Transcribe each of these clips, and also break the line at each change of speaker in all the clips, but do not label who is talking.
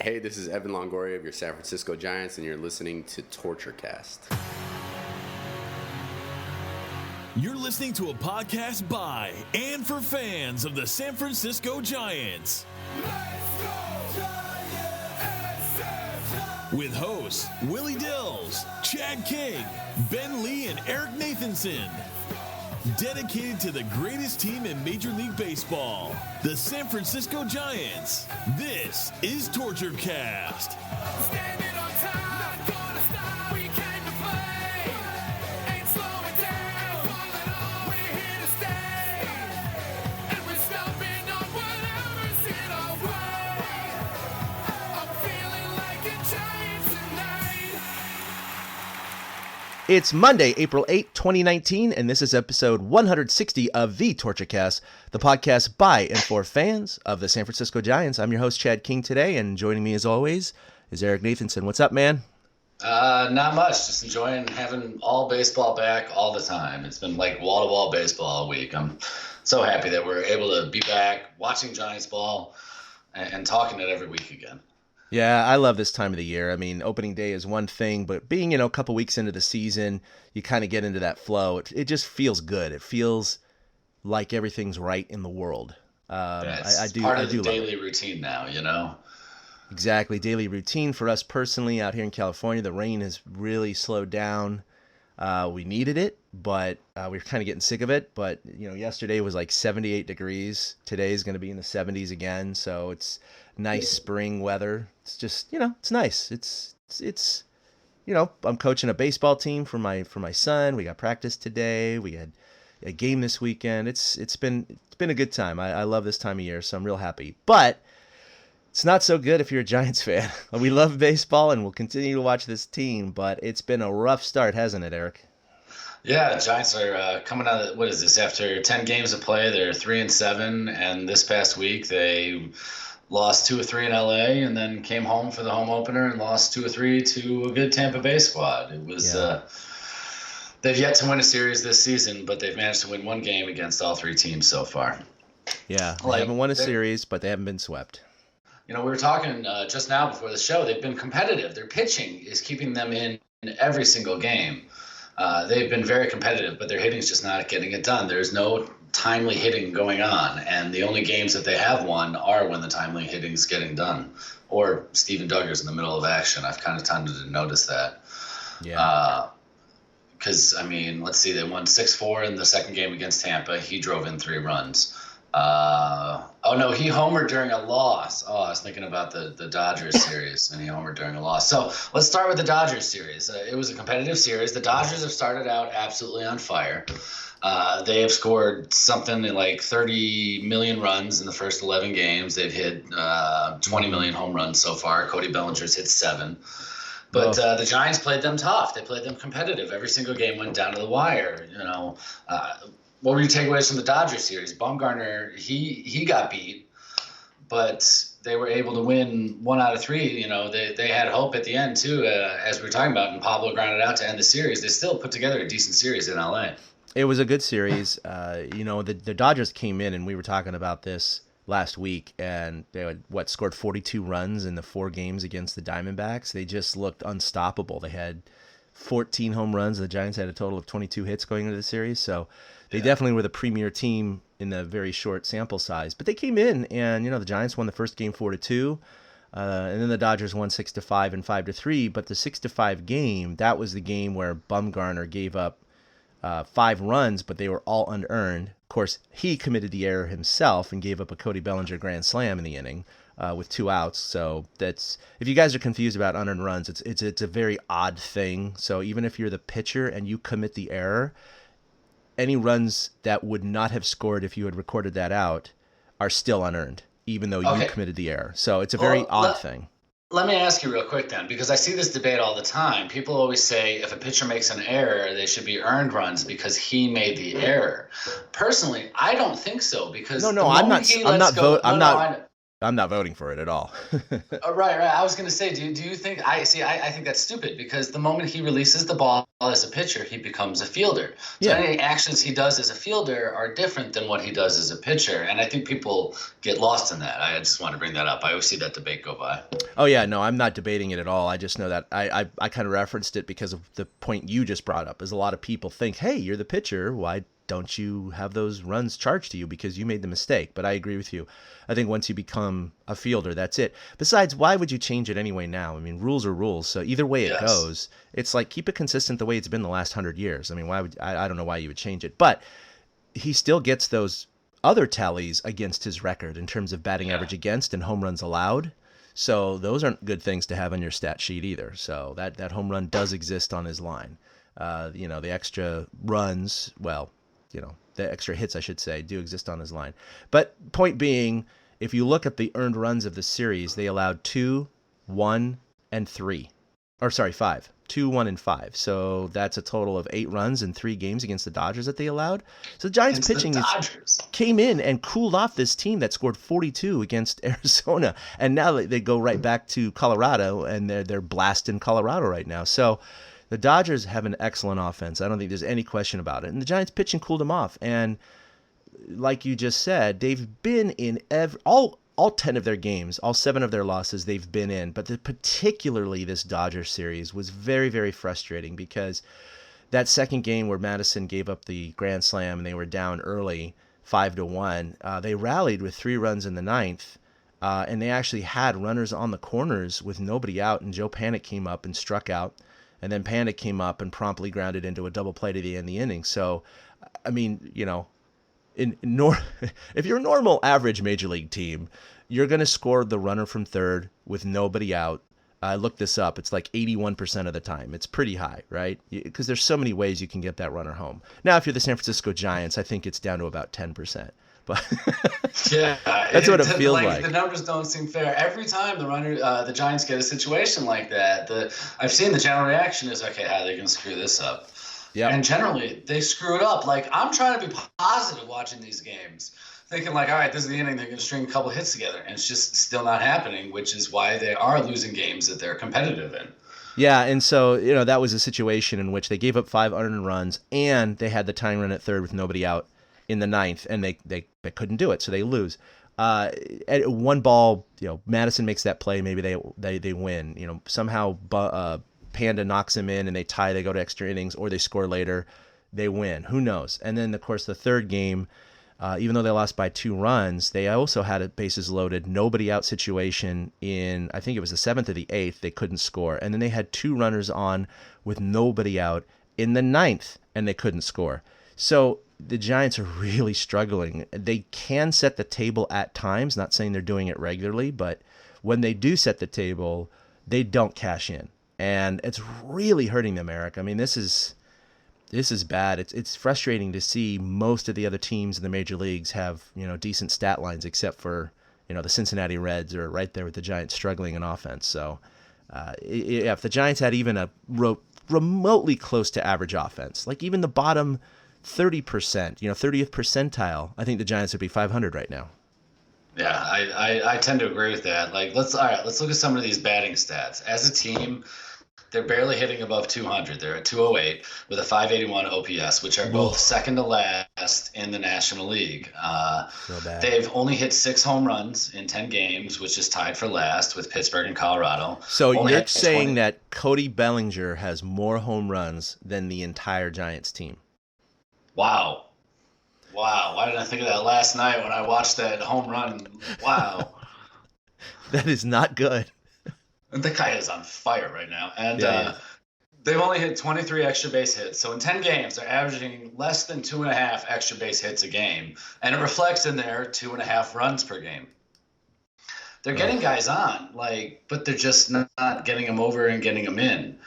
Hey, this is Evan Longoria of your San Francisco Giants, and you're listening to Torture Cast.
You're listening to a podcast by and for fans of the San Francisco Giants. Let's go, Giants! With hosts Willie Dills, Chad King, Ben Lee, and Eric Nathanson. Dedicated to the greatest team in Major League Baseball, the San Francisco Giants. This is Torture Cast. Standing on top, not gonna stop. We came to play, ain't slowing down. Falling on, we're here to stay, and we're stomping on whatever's in our way. I'm feeling like a Giant tonight.
It's Monday, April 8, 2019, and this is episode 160 of the Torture Cast, the podcast by and for fans of the San Francisco Giants. I'm your host, Chad King, today, and joining me as always is Eric Nathanson. What's up, man?
Not much. Just enjoying having all baseball back all the time. It's been like wall-to-wall baseball all week. I'm so happy that we're able to be back watching Giants ball and talking it every week again.
Yeah, I love this time of the year. I mean, opening day is one thing, but being, a couple weeks into the season, you kind of get into that flow. It just feels good. It feels like everything's right in the world.
I do part of the daily routine now,
Exactly, daily routine for us personally out here in California. The rain has really slowed down. We needed it, but we were kind of getting sick of it. But, yesterday was like 78 degrees. Today is going to be in the 70s again, so it's nice spring weather. It's just, it's nice. It's I'm coaching a baseball team for my son. We got practice today. We had a game this weekend. It's been a good time. I love this time of year, so I'm real happy. But it's not so good if you're a Giants fan. We love baseball and we'll continue to watch this team, but it's been a rough start, hasn't it, Eric?
Yeah, the Giants are coming out of, what is this, after 10 games of play, they're 3-7, and this past week they lost 2 or 3 in LA and then came home for the home opener and lost 2 or 3 to a good Tampa Bay squad. It was they've yet to win a series this season, but they've managed to win one game against all 3 teams so far.
Yeah, they haven't won a series, but they haven't been swept.
We were talking just now before the show. They've been competitive. Their pitching is keeping them in every single game. They've been very competitive, but their hitting's just not getting it done. There's no timely hitting going on, and the only games that they have won are when the timely hitting's getting done, or Steven Duggar's in the middle of action. I've kind of tended to notice that.
Yeah.
Because, let's see, they won 6-4 in the second game against Tampa. He drove in 3 runs. He homered during a loss. Oh, I was thinking about the Dodgers series, and he homered during a loss. So let's start with the Dodgers series. It was a competitive series. The Dodgers have started out absolutely on fire. They have scored something like 30 million runs in the first 11 games. They've hit 20 million home runs so far. Cody Bellinger's hit 7. But the Giants played them tough. They played them competitive. Every single game went down to the wire. What were your takeaways from the Dodgers series? Bumgarner, he got beat, but they were able to win 1 out of 3. They had hope at the end too, as we were talking about, and Pablo grounded out to end the series. They still put together a decent series in LA.
It was a good series. The Dodgers came in, and we were talking about this last week, and they had, scored 42 runs in the 4 games against the Diamondbacks. They just looked unstoppable. They had 14 home runs. The Giants had a total of 22 hits going into the series, so they definitely were the premier team in the very short sample size. But they came in, and the Giants won the first game 4-2, and then the Dodgers won 6-5 and 5-3. But the 6-5 game, that was the game where Bumgarner gave up 5 runs, but they were all unearned. Of course, he committed the error himself and gave up a Cody Bellinger grand slam in the inning with 2 outs. So that's, if you guys are confused about unearned runs, it's a very odd thing. So even if you're the pitcher and you commit the error, any runs that would not have scored if you had recorded that out are still unearned, even though you committed the error. So it's a very odd thing.
Let me ask you real quick then, because I see this debate all the time. People always say if a pitcher makes an error, they should be earned runs because he made the error. Personally, I don't think so, because
I'm not I'm not voting for it at all.
Right. I was going to say, do you think I think that's stupid because the moment he releases the ball as a pitcher, he becomes a fielder. So
Yeah.
any actions he does as a fielder are different than what he does as a pitcher. And I think people get lost in that. I just want to bring that up. I always see that debate go by.
Oh, yeah, no, I'm not debating it at all. I just know that I kind of referenced it because of the point you just brought up, is a lot of people think, hey, you're the pitcher. Why don't you have those runs charged to you because you made the mistake? But I agree with you. I think once you become a fielder, that's it. Besides, why would you change it anyway now? I mean, rules are rules. So either way it goes, it's like keep it consistent the way it's been the last 100 years. I mean, I don't know why you would change it. But he still gets those other tallies against his record in terms of batting average against and home runs allowed. So those aren't good things to have on your stat sheet either. So that home run does exist on his line. The extra runs, the extra hits, I should say, do exist on his line. But point being, if you look at the earned runs of the series, they allowed 2, 1, and 3. Or sorry, 5. 2, 1, and 5. So that's a total of 8 runs in 3 games against the Dodgers that they allowed. So the Giants pitching came in and cooled off this team that scored 42 against Arizona. And now they go right back to Colorado, and they're blasting Colorado right now. So the Dodgers have an excellent offense. I don't think there's any question about it. And the Giants pitching cooled them off. And like you just said, they've been in all 10 of their games, all 7 of their losses they've been in. But particularly this Dodgers series was very, very frustrating because that second game where Madison gave up the grand slam and they were down early 5-1, they rallied with 3 runs in the 9th. And they actually had runners on the corners with nobody out. And Joe Panic came up and struck out. And then Panic came up and promptly grounded into a double play to the end of the inning. So, I mean, if you're a normal average major league team, you're going to score the runner from third with nobody out. I looked this up. It's like 81% of the time. It's pretty high, right? Because there's so many ways you can get that runner home. Now, if you're the San Francisco Giants, I think it's down to about 10%. But that's what it feels like.
The numbers don't seem fair. Every time the Giants get a situation like that, I've seen the general reaction is, okay, how are they going to screw this up? Yeah. And generally, they screw it up. Like, I'm trying to be positive watching these games, thinking like, all right, this is the inning, they're going to string a couple hits together. And it's just still not happening, which is why they are losing games that they're competitive in.
Yeah, and so, that was a situation in which they gave up 5 unearned runs, and they had the tying run at third with nobody out in the 9th, and they couldn't do it, so they lose. At one ball, Madison makes that play, maybe they win. Somehow Panda knocks him in, and they tie, they go to extra innings, or they score later, they win. Who knows? And then, of course, the third game, even though they lost by 2 runs, they also had a bases loaded, nobody out situation in, I think it was the 7th or the 8th, they couldn't score. And then they had 2 runners on with nobody out in the 9th, and they couldn't score. So the Giants are really struggling. They can set the table at times, not saying they're doing it regularly, but when they do set the table, they don't cash in. And it's really hurting them, Eric. I mean, this is bad. It's frustrating to see most of the other teams in the major leagues have, decent stat lines, except for, the Cincinnati Reds are right there with the Giants struggling in offense. So if the Giants had even a remotely close to average offense, like even the bottom 30%, 30th percentile, I think the Giants would be 500 right now.
Yeah, I tend to agree with that. Like, let's look at some of these batting stats. As a team, they're barely hitting above 200. They're at 208 with a 581 OPS, which are both second to last in the National League. They've only hit 6 home runs in 10 games, which is tied for last with Pittsburgh and Colorado.
So you're saying that Cody Bellinger has more home runs than the entire Giants team?
Wow. Why didn't I think of that last night when I watched that home run? Wow.
That is not good.
The guy is on fire right now. And they've only hit 23 extra base hits. So in 10 games, they're averaging less than 2.5 extra base hits a game. And it reflects in their 2.5 runs per game. They're getting guys on, but they're just not getting them over and getting them in.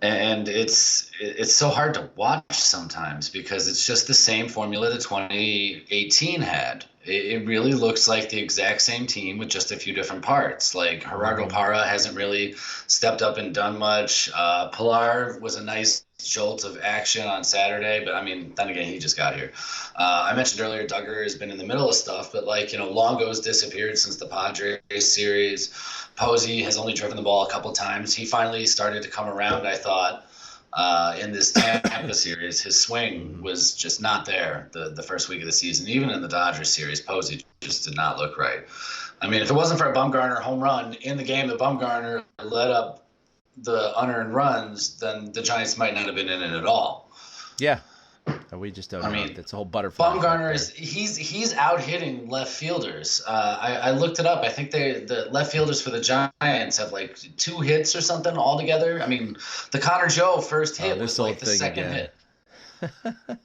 And it's so hard to watch sometimes because it's just the same formula that 2018 had. It really looks like the exact same team with just a few different parts. Like Gerardo Parra hasn't really stepped up and done much. Pilar was a nice jolt of action on Saturday, but I mean, then again, he just got here. I mentioned earlier, Duggar has been in the middle of stuff, but like, Longo's disappeared since the Padres series. Posey has only driven the ball a couple times. He finally started to come around, I thought. In this Tampa series, his swing was just not there the first week of the season. Even in the Dodgers series, Posey just did not look right. I mean, if it wasn't for a Bumgarner home run in the game that Bumgarner led up the unearned runs, then the Giants might not have been in it at all.
Yeah. We just don't know.
mean,
It's a whole butterfly.
Bumgarner he's out hitting left fielders. I looked it up. I think the left fielders for the Giants have like 2 hits or something altogether. I mean, the Connor Joe first hit was like the second hit.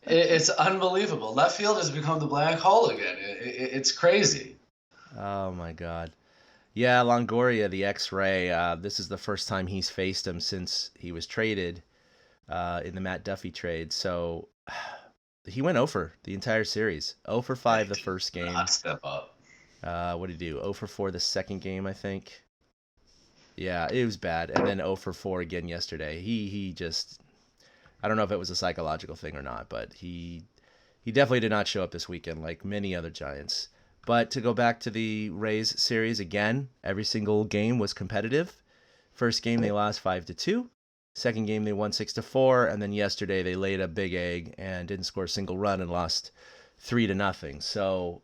It's unbelievable. Left field has become the black hole again. It's crazy.
Oh my God. Yeah, Longoria, the X-ray. This is the first time he's faced him since he was traded in the Matt Duffy trade. So he went 0 for the entire series. 0 for 5 the first game.
Not step up.
What did he do? 0 for 4 the second game, I think. Yeah, it was bad. And then 0 for 4 again yesterday. He just, I don't know if it was a psychological thing or not, but he definitely did not show up this weekend like many other Giants. But to go back to the Rays series again, every single game was competitive. First game they lost 5-2. Second game they won 6-4, and then yesterday they laid a big egg and didn't score a single run and lost 3-0. So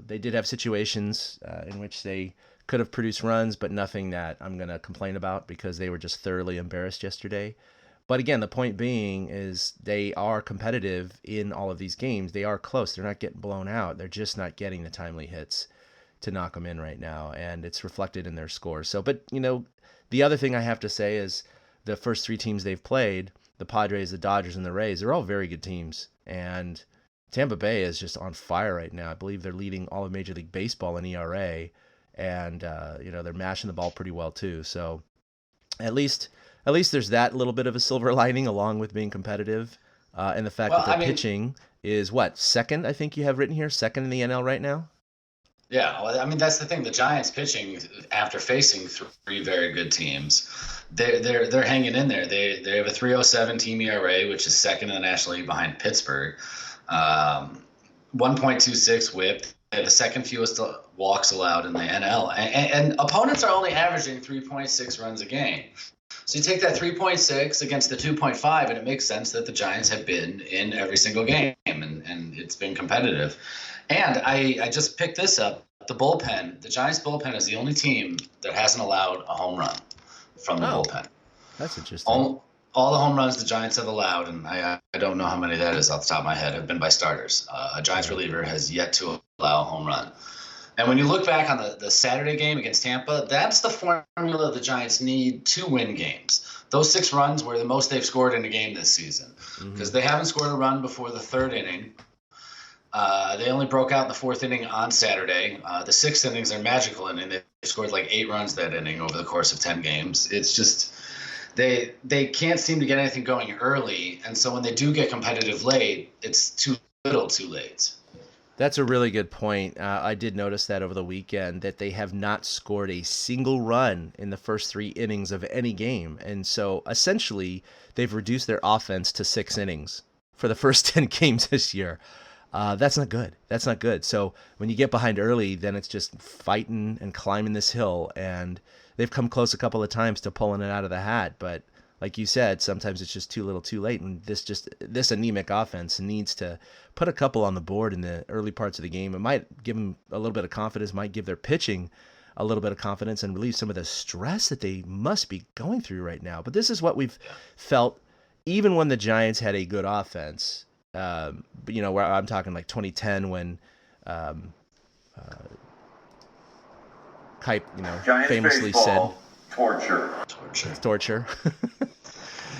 they did have situations in which they could have produced runs, but nothing that I'm going to complain about because they were just thoroughly embarrassed yesterday. But again, the point being is they are competitive in all of these games. They are close. They're not getting blown out. They're just not getting the timely hits to knock them in right now, and it's reflected in their scores. So, but the other thing I have to say is the first 3 teams they've played, the Padres, the Dodgers, and the Rays, they're all very good teams. And Tampa Bay is just on fire right now. I believe they're leading all of Major League Baseball in ERA, and they're mashing the ball pretty well too. So at least there's that little bit of a silver lining along with being competitive, and the fact that their pitching is second. I think you have written here, second in the NL right now.
Yeah, well, I mean, that's the thing. The Giants pitching, after facing 3 very good teams, they're hanging in there. They have a 3.07 team ERA, which is second in the National League behind Pittsburgh. 1.26 WHIP. They have the second fewest walks allowed in the NL, and opponents are only averaging 3.6 runs a game. So you take that 3.6 against the 2.5, and it makes sense that the Giants have been in every single game, and it's been competitive. And I just picked this up. The bullpen, the Giants bullpen is the only team that hasn't allowed a home run from the bullpen.
That's interesting.
All the home runs the Giants have allowed, and I don't know how many that is off the top of my head, have been by starters. A Giants reliever has yet to allow a home run. And when you look back on the Saturday game against Tampa, that's the formula the Giants need to win games. Those 6 runs were the most they've scored in a game this season because they haven't scored a run before the 3rd inning. They only broke out in the 4th inning on Saturday. The 6th innings are magical inning. They scored like 8 runs that inning over the course of 10 games. It's just they can't seem to get anything going early, and so when they do get competitive late, it's too little too late.
That's a really good point. I did notice that over the weekend that they have not scored a single run in the first 3 innings of any game. And so essentially they've reduced their offense to 6 innings for the first 10 games this year. That's not good. That's not good. So when you get behind early, then it's just fighting and climbing this hill. And they've come close a couple of times to pulling it out of the hat. But like you said, sometimes it's just too little too late. And this anemic offense needs to put a couple on the board in the early parts of the game. It might give them a little bit of confidence, might give their pitching a little bit of confidence and relieve some of the stress that they must be going through right now. But this is what we've felt even when the Giants had a good offense. Where I'm talking like 2010 when Kipe, famously said torture.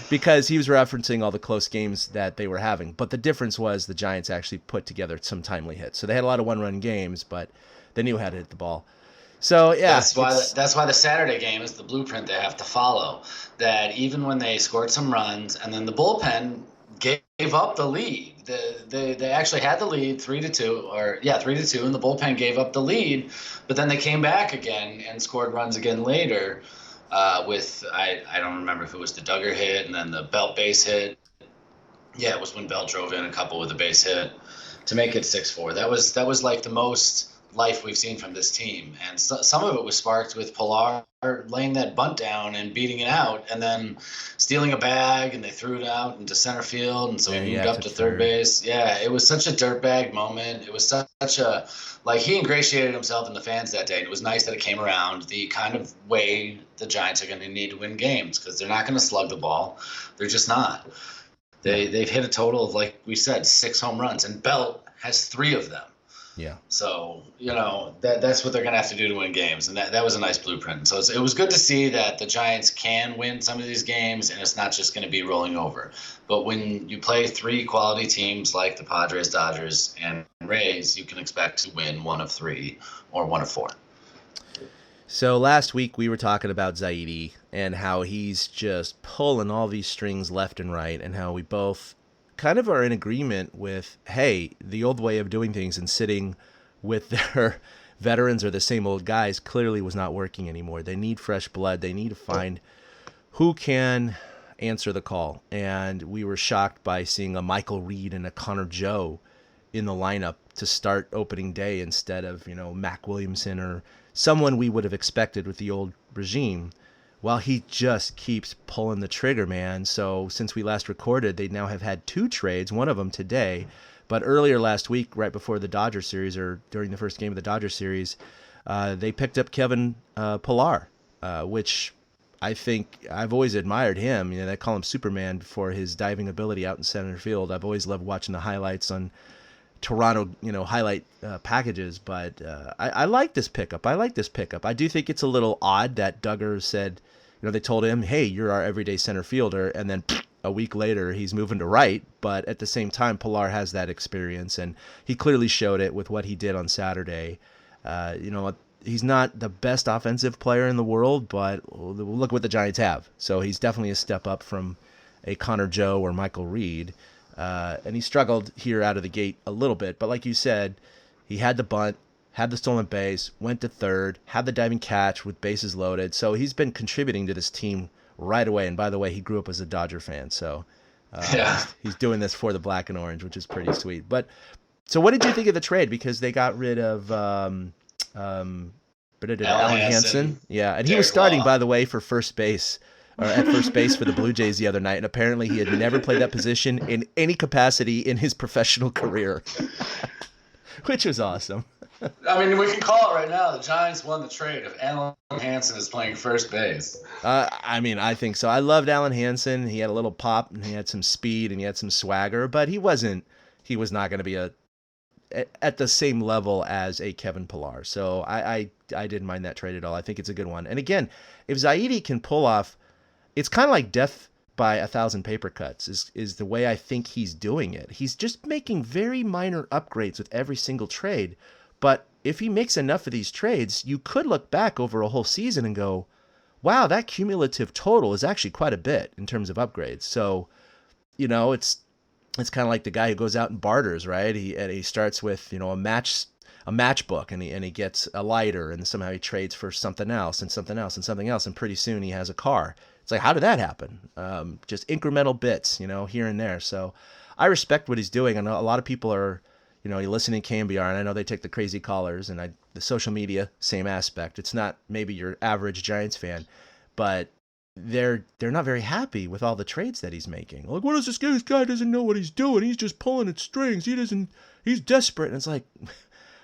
Because he was referencing all the close games that they were having. But the difference was the Giants actually put together some timely hits. So they had a lot of one-run games, but they knew how to hit the ball. So, yeah.
That's why the Saturday game is the blueprint they have to follow. That even when they scored some runs and then the bullpen gave up the lead. They actually had the lead 3-2, and the bullpen gave up the lead, but then they came back again and scored runs again later with I don't remember if it was the Duggar hit and then the Belt base hit. Yeah, it was when Belt drove in a couple with a base hit to make it 6-4. That was like the most life we've seen from this team, and some of it was sparked with Pilar laying that bunt down and beating it out, and then stealing a bag, and they threw it out into center field, and so he moved up to third base. Yeah, it was such a dirtbag moment. It was such a he ingratiated himself in the fans that day, and it was nice that it came around the kind of way the Giants are going to need to win games, because they're not going to slug the ball. They're just not. They've hit a total of, like we said, 6 home runs, and Belt has 3 of them.
Yeah.
So, that's what they're going to have to do to win games. And that was a nice blueprint. So it was good to see that the Giants can win some of these games, and it's not just going to be rolling over. But when you play 3 quality teams like the Padres, Dodgers, and Rays, you can expect to win 1 of 3 or 1 of 4.
So last week we were talking about Zaidi and how he's just pulling all these strings left and right, and how we both kind of are in agreement with, hey, the old way of doing things and sitting with their veterans or the same old guys clearly was not working anymore. They need fresh blood. They need to find who can answer the call. And we were shocked by seeing a Michael Reed and a Connor Joe in the lineup to start opening day instead of, Mac Williamson or someone we would have expected with the old regime. Well, he just keeps pulling the trigger, man. So since we last recorded, they now have had 2 trades, one of them today. But earlier last week, right before the Dodger series, or during the first game of the Dodger series, they picked up Kevin Pillar, which I think I've always admired him. They call him Superman for his diving ability out in center field. I've always loved watching the highlights on Toronto, highlight packages, but I like this pickup. I do think it's a little odd that Duggar said, they told him, hey, you're our everyday center fielder, and then a week later he's moving to right. But at the same time, Pilar has that experience, and he clearly showed it with what he did on Saturday. He's not the best offensive player in the world, but look what the Giants have. So he's definitely a step up from a Connor Joe or Michael Reed. And he struggled here out of the gate a little bit. But like you said, he had the bunt, had the stolen base, went to third, had the diving catch with bases loaded. So he's been contributing to this team right away. And by the way, he grew up as a Dodger fan. So he's doing this for the black and orange, which is pretty sweet. But so what did you think of the trade? Because they got rid of Alan Hansen. Yeah, and he was starting, by the way, for first base. Or at first base for the Blue Jays the other night, and apparently he had never played that position in any capacity in his professional career, which was awesome.
I mean, we can call it right now. The Giants won the trade if Alan Hansen is playing first base.
I think so. I loved Alan Hansen. He had a little pop, and he had some speed, and he had some swagger, but he was not going to be at the same level as a Kevin Pillar. So I didn't mind that trade at all. I think it's a good one. And again, if Zaidi can pull off, it's kind of like death by 1,000 paper cuts is the way I think he's doing it. He's just making very minor upgrades with every single trade. But if he makes enough of these trades, you could look back over a whole season and go, wow, that cumulative total is actually quite a bit in terms of upgrades. So, it's kind of like the guy who goes out and barters, right? He starts with, a matchbook, and he gets a lighter, and somehow he trades for something else and something else and something else, and pretty soon he has a car. It's like, how did that happen? Just incremental bits, here and there. So I respect what he's doing. I know a lot of people are, you listen to KMBR, and I know they take the crazy callers, and the social media, same aspect. It's not maybe your average Giants fan, but they're not very happy with all the trades that he's making. Like, what is this guy? This guy doesn't know what he's doing. He's just pulling at strings. He's desperate. And it's like,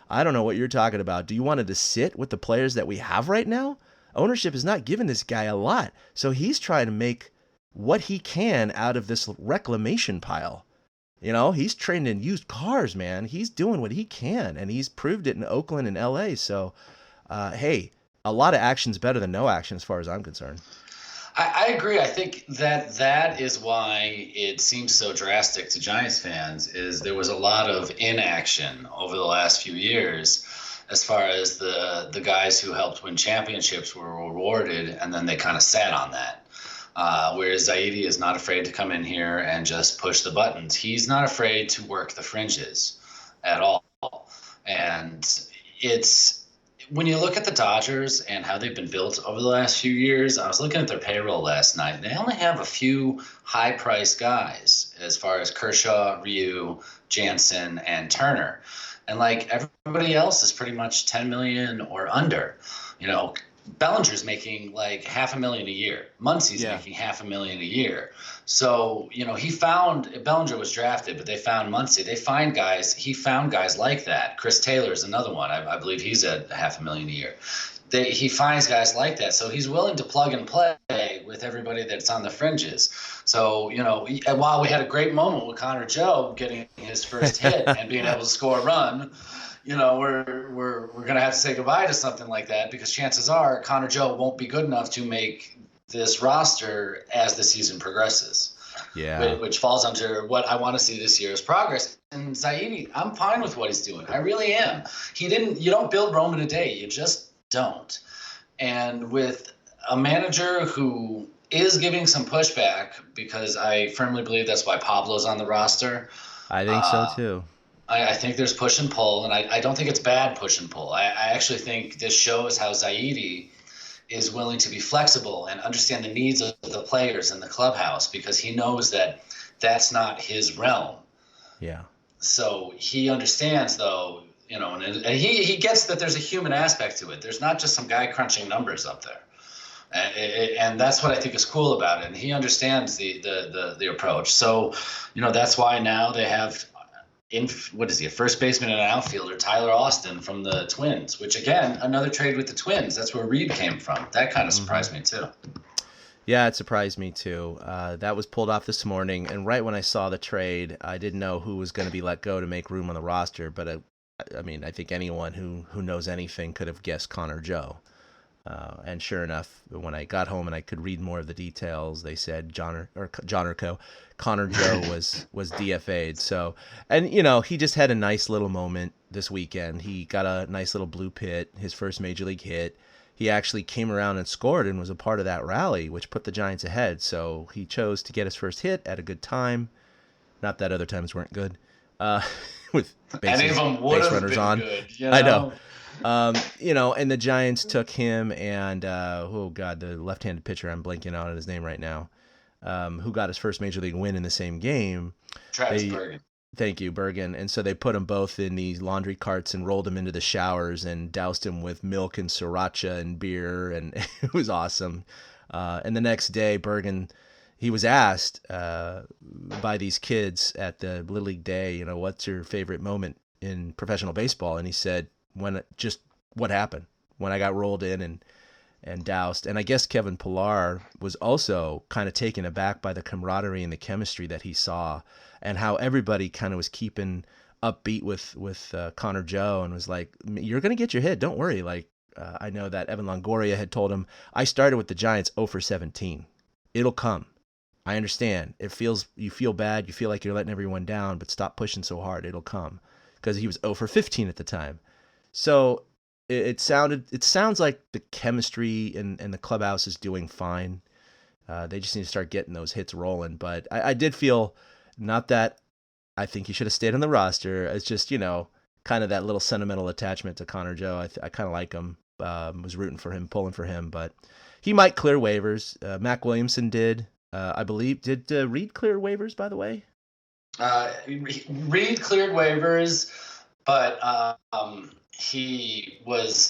I don't know what you're talking about. Do you want to sit with the players that we have right now? Ownership is not giving this guy a lot. So he's trying to make what he can out of this reclamation pile. He's trading in used cars, man. He's doing what he can, and he's proved it in Oakland and LA. So, hey, a lot of action's better than no action as far as I'm concerned.
I agree. I think that is why it seems so drastic to Giants fans, is there was a lot of inaction over the last few years as far as the guys who helped win championships were rewarded, and then they kind of sat on that. Whereas Zaidi is not afraid to come in here and just push the buttons. He's not afraid to work the fringes at all. And when you look at the Dodgers and how they've been built over the last few years, I was looking at their payroll last night, and they only have a few high-priced guys as far as Kershaw, Ryu, Jansen, and Turner. And like everybody else is pretty much 10 million or under. Bellinger's making like $500,000 a year. Muncy's making $500,000 a year. So, Bellinger was drafted, but they found Muncy. He found guys like that. Chris Taylor's another one. I believe he's at $500,000 a year. He finds guys like that. So he's willing to plug and play with everybody that's on the fringes. So, while we had a great moment with Connor Joe getting his first hit and being able to score a run, we're going to have to say goodbye to something like that, because chances are Connor Joe won't be good enough to make this roster as the season progresses.
Yeah.
Which falls under what I want to see this year as progress. And Zaidi, I'm fine with what he's doing. I really am. You don't build Rome in a day. You just don't. And with a manager who is giving some pushback, because I firmly believe that's why Pablo's on the roster.
I think so too.
I think there's push and pull, and I don't think it's bad push and pull. I actually think this shows how Zaidi is willing to be flexible and understand the needs of the players in the clubhouse, because he knows that that's not his realm.
Yeah.
So he understands, though, and he gets that there's a human aspect to it. There's not just some guy crunching numbers up there. And that's what I think is cool about it. And he understands the approach. So, that's why now they have a first baseman and an outfielder, Tyler Austin from the Twins, which, again, another trade with the Twins. That's where Reed came from. That kind of surprised me, too.
Yeah, it surprised me, too. That was pulled off this morning, and right when I saw the trade, I didn't know who was going to be let go to make room on the roster, but, I think anyone who knows anything could have guessed Connor Joe. And sure enough, when I got home and I could read more of the details, they said Connor Joe was DFA'd. So, and he just had a nice little moment this weekend. He got a nice little blue pit, his first major league hit. He actually came around and scored and was a part of that rally, which put the Giants ahead. So he chose to get his first hit at a good time. Not that other times weren't good. With base runners on.
Good,
I know. And the Giants took him and, the left-handed pitcher, I'm blanking out on his name right now, who got his first major league win in the same game.
Travis Bergen.
Thank you, Bergen. And so they put them both in these laundry carts and rolled them into the showers and doused them with milk and sriracha and beer, and it was awesome. And the next day, Bergen, he was asked by these kids at the Little League Day, what's your favorite moment in professional baseball? And he said, what happened when I got rolled in and doused. And I guess Kevin Pillar was also kind of taken aback by the camaraderie and the chemistry that he saw, and how everybody kind of was keeping upbeat with Connor Joe, and was like, you're going to get your hit. Don't worry. I know that Evan Longoria had told him, I started with the Giants 0 for 17. It'll come. I understand. You feel bad. You feel like you're letting everyone down, but stop pushing so hard. It'll come. Because he was 0 for 15 at the time. So it sounds like the chemistry in the clubhouse is doing fine. They just need to start getting those hits rolling. But I did feel, not that I think he should have stayed on the roster. It's just, kind of that little sentimental attachment to Connor Joe. I kind of like him. Was rooting for him, pulling for him. But he might clear waivers. Mac Williamson did. I believe. Did Reed clear waivers, by the way?
Reed cleared waivers, but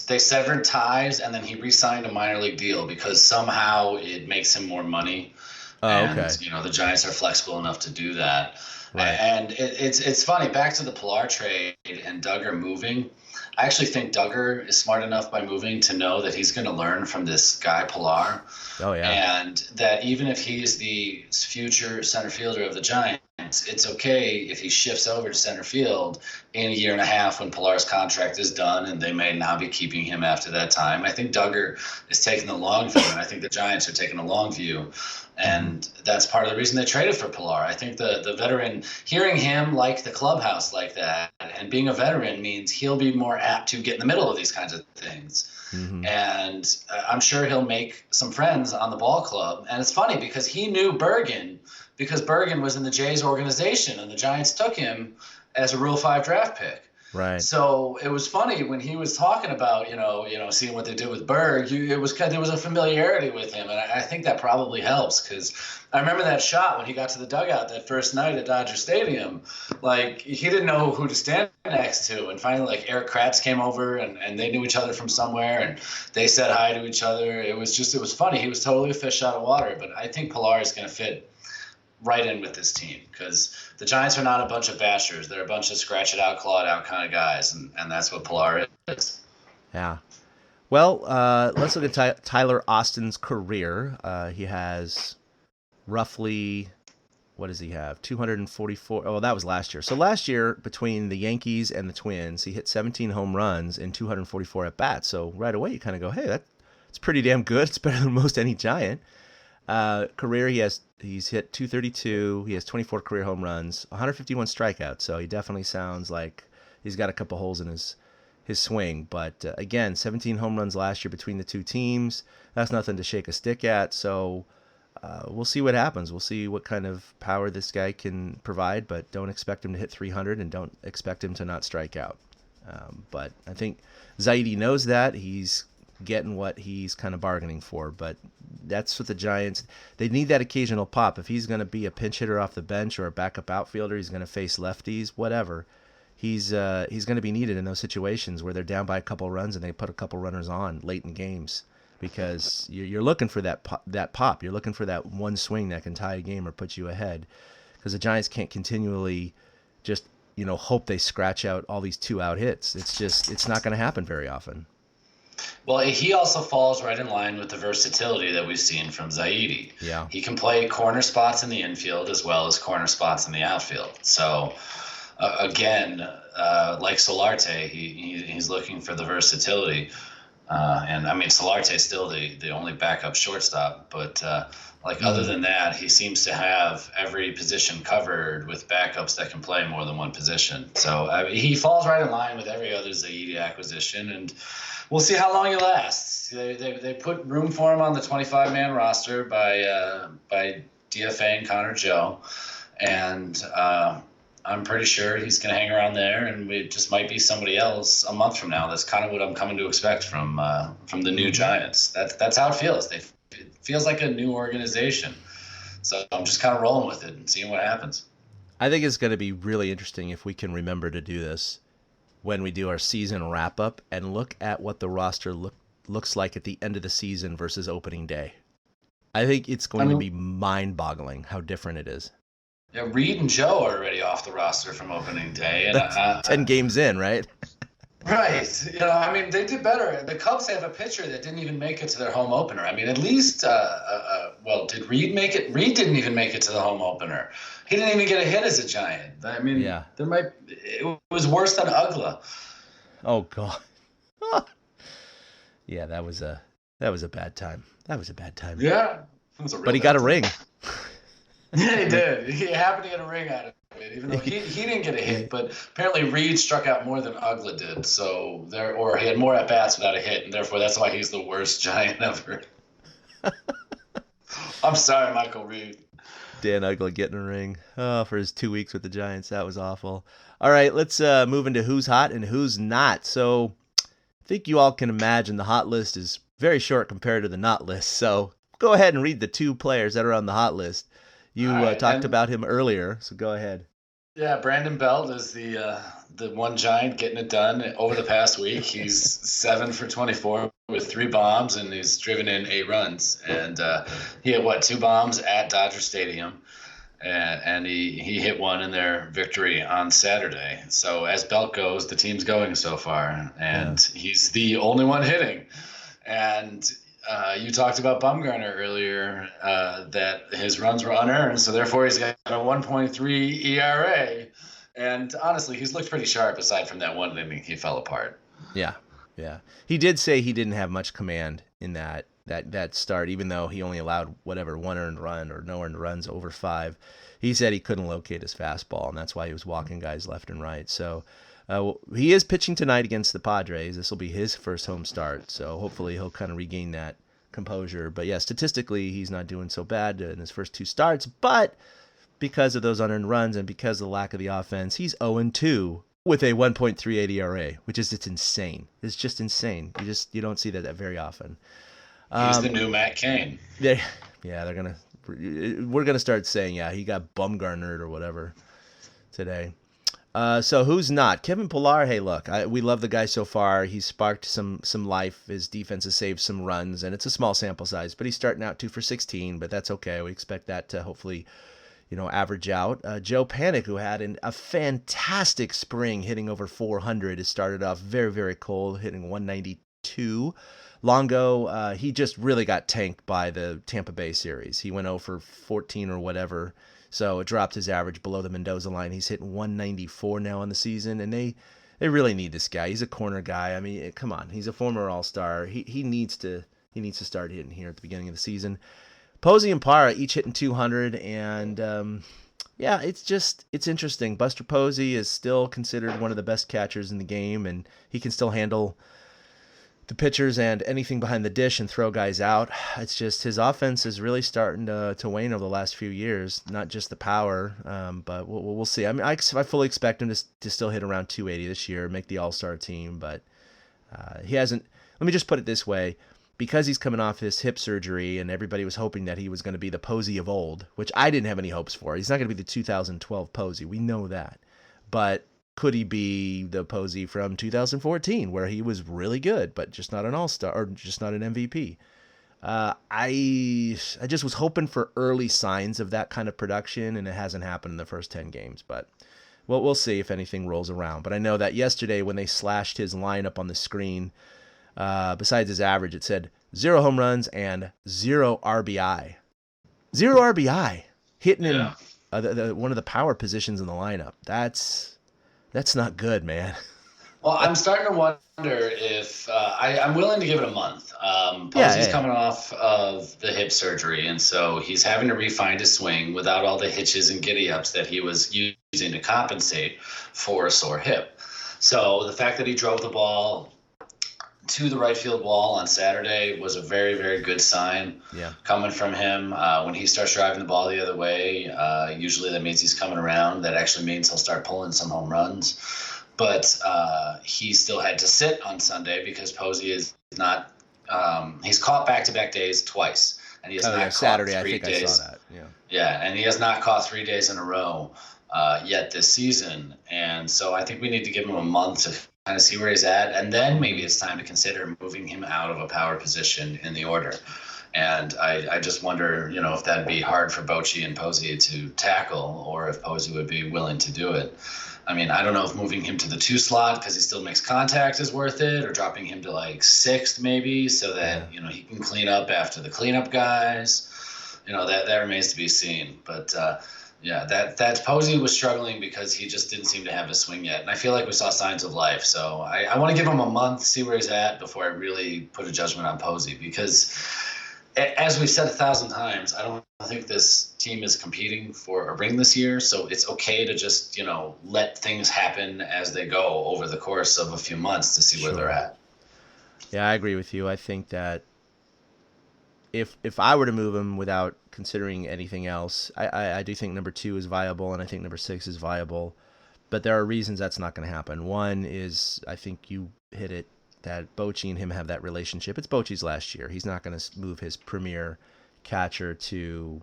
they severed ties, and then he re-signed a minor league deal because somehow it makes him more money.
Oh,
and,
okay.
The Giants are flexible enough to do that.
Right.
And it's funny, back to the Pillar trade and Duggar moving. I actually think Duggar is smart enough by moving to know that he's going to learn from this guy Pillar.
Oh, yeah.
And that even if he's the future center fielder of the Giants, it's okay if he shifts over to center field in a year and a half when Pillar's contract is done, and they may not be keeping him after that time. I think Duggar is taking the long view, and I think the Giants are taking a long view. And that's part of the reason they traded for Pillar. I think the veteran, hearing him like the clubhouse like that, and being a veteran means he'll be more apt to get in the middle of these kinds of things. And I'm sure he'll make some friends on the ball club. And it's funny because he knew Bergen because Bergen was in the Jays organization and the Giants took him as a Rule 5 draft pick.
Right.
So it was funny when he was talking about, seeing what they did with Berg, there was a familiarity with him. And I think that probably helps because I remember that shot when he got to the dugout that first night at Dodger Stadium. Like, he didn't know who to stand next to. And finally, like, Eric Kratz came over and they knew each other from somewhere and they said hi to each other. It was funny. He was totally a fish out of water. But I think Pilar is going to fit right in with this team because the Giants are not a bunch of bashers. They're a bunch of scratch it out, claw it out kind of guys, and that's what Pilar is.
Yeah. Well, let's look at Tyler Austin's career. He has roughly, what does he have? 244. Oh, that was last year. So last year, between the Yankees and the Twins, he hit 17 home runs and 244 at bats. So right away, you kind of go, hey, that's pretty damn good. It's better than most any Giant. Career, he's hit 232. He has 24 career home runs, 151 strikeouts. So he definitely sounds like he's got a couple holes in his swing. But again, 17 home runs last year between the two teams. That's nothing to shake a stick at. So we'll see what happens. We'll see what kind of power this guy can provide. But don't expect him to hit 300 and don't expect him to not strike out. But I think Zaidi knows that. He's getting what he's kind of bargaining for, but that's what the Giants, they need that occasional pop. If he's going to be a pinch hitter off the bench or a backup outfielder, he's going to face lefties, whatever. He's going to be needed in those situations where they're down by a couple runs and they put a couple runners on late in games because you're looking for that pop. You're looking for that one swing that can tie a game or put you ahead because the Giants can't continually just, hope they scratch out all these 2-out hits. It's not going to happen very often.
Well, he also falls right in line with the versatility that we've seen from Zaidi.
Yeah.
He can play corner spots in the infield as well as corner spots in the outfield. So, again, like Solarte, he's looking for the versatility. And, I mean, Solarte is still the only backup shortstop. But, other than that, he seems to have every position covered with backups that can play more than one position. So, he falls right in line with every other Zaidi acquisition. And we'll see how long he lasts. They put room for him on the 25-man roster by DFAing Connor Joe, and I'm pretty sure he's going to hang around there, and it just might be somebody else a month from now. That's kind of what I'm coming to expect from the new Giants. That's how it feels. It feels like a new organization. So I'm just kind of rolling with it and seeing what happens.
I think it's going to be really interesting if we can remember to do this when we do our season wrap-up and look at what the roster looks like at the end of the season versus opening day. I think it's going to be mind-boggling how different it is.
Yeah, Reed and Joe are already off the roster from opening day. And
10 games in, right?
Right. They did better. The Cubs have a pitcher that didn't even make it to their home opener. I mean, at least, did Reed make it? Reed didn't even make it to the home opener. He didn't even get a hit as a Giant. I mean, yeah. It was worse than Ugla.
Oh, God. Yeah, that was a bad time. That was a bad time.
Yeah.
But he got a ring.
Yeah, he did. He happened to get a ring out of it, even though he didn't get a hit. But apparently Reed struck out more than Ugla did. So he had more at-bats without a hit, and therefore that's why he's the worst Giant ever. I'm sorry, Michael Reed.
Dan Ugla getting a ring for his 2 weeks with the Giants. That was awful. All right, let's move into who's hot and who's not. So I think you all can imagine the hot list is very short compared to the not list. So go ahead and read the two players that are on the hot list. You talked about him earlier, so go ahead.
Yeah, Brandon Belt is the one Giant getting it done over the past week. He's 7 for 24 with 3 bombs, and he's driven in 8 runs. And he hit, 2 bombs at Dodger Stadium, and he hit one in their victory on Saturday. So as Belt goes, the team's going so far, and he's the only one hitting. And you talked about Bumgarner earlier, that his runs were unearned, so therefore he's got a 1.3 ERA. And honestly, he's looked pretty sharp aside from that one inning he fell apart.
Yeah. He did say he didn't have much command in that start, even though he only allowed 1 earned run or no earned runs over 5. He said he couldn't locate his fastball, and that's why he was walking guys left and right. So He is pitching tonight against the Padres. This will be his first home start, so hopefully he'll kind of regain that composure. But yeah, statistically, he's not doing so bad in his first 2 starts, but because of those unearned runs and because of the lack of the offense, he's 0-2 with a 1.38 ERA, which is insane. It's just insane. You don't see that very often.
He's the new Matt Cain.
We're gonna start saying, he got Bumgarnered or whatever today. So who's not? Kevin Pillar, hey, look, we love the guy so far. He's sparked some life. His defense has saved some runs, and it's a small sample size, but he's starting out 2 for 16, but that's okay. We expect that to hopefully, average out. Joe Panik, who had a fantastic spring hitting over 400, has started off very, very cold, hitting 192. Longo, he just really got tanked by the Tampa Bay series. He went 0 for 14 or whatever. So it dropped his average below the Mendoza line. He's hitting 194 now on the season, and they really need this guy. He's a corner guy. I mean, come on, he's a former All-Star. He needs to start hitting here at the beginning of the season. Posey and Parra each hitting 200, and it's interesting. Buster Posey is still considered one of the best catchers in the game, and he can still handle the pitchers and anything behind the dish and throw guys out. It's just his offense is really starting to wane over the last few years, not just the power, but we'll see. I mean, I fully expect him to still hit around 280 this year, make the All-Star team, but he hasn't. Let me just put it this way. Because he's coming off his hip surgery and everybody was hoping that he was going to be the Posey of old, which I didn't have any hopes for. He's not going to be the 2012 Posey. We know that. But could he be the Posey from 2014 where he was really good, but just not an all-star or just not an MVP? I just was hoping for early signs of that kind of production, and it hasn't happened in the first 10 games. But we'll see if anything rolls around. But I know that yesterday when they slashed his lineup on the screen, besides his average, it said 0 home runs and 0 RBI. 0 RBI hitting in one of the power positions in the lineup. That's not good, man.
Well, I'm starting to wonder if I'm willing to give it a month. Posey's coming off of the hip surgery, and so he's having to refine his swing without all the hitches and giddy-ups that he was using to compensate for a sore hip. So the fact that he drove the ball to the right field wall on Saturday was a very, very good sign coming from him. When he starts driving the ball the other way, usually that means he's coming around. That actually means he'll start pulling some home runs. But he still had to sit on Sunday because Posey is not he's caught back-to-back days twice. And he has not caught
Saturday,
3
I think
days.
I saw that.
Yeah, and he has not caught 3 days in a row yet this season. And so I think we need to give him a month to kind of see where he's at, and then maybe it's time to consider moving him out of a power position in the order. And I just wonder, if that'd be hard for Bochy and Posey to tackle, or if Posey would be willing to do it. I mean, I don't know if moving him to the 2 slot because he still makes contact is worth it, or dropping him to like 6th maybe, so that he can clean up after the cleanup guys. That remains to be seen, but. That Posey was struggling because he just didn't seem to have a swing yet. And I feel like we saw signs of life. So I want to give him a month, see where he's at before I really put a judgment on Posey. Because as we've said 1,000 times, I don't think this team is competing for a ring this year. So it's okay to just, let things happen as they go over the course of a few months to see where they're at.
Yeah, I agree with you. I think that if I were to move him without considering anything else, I do think number 2 is viable, and I think number 6 is viable. But there are reasons that's not going to happen. One is, I think you hit it, that Bochy and him have that relationship. It's Bochy's last year. He's not going to move his premier catcher to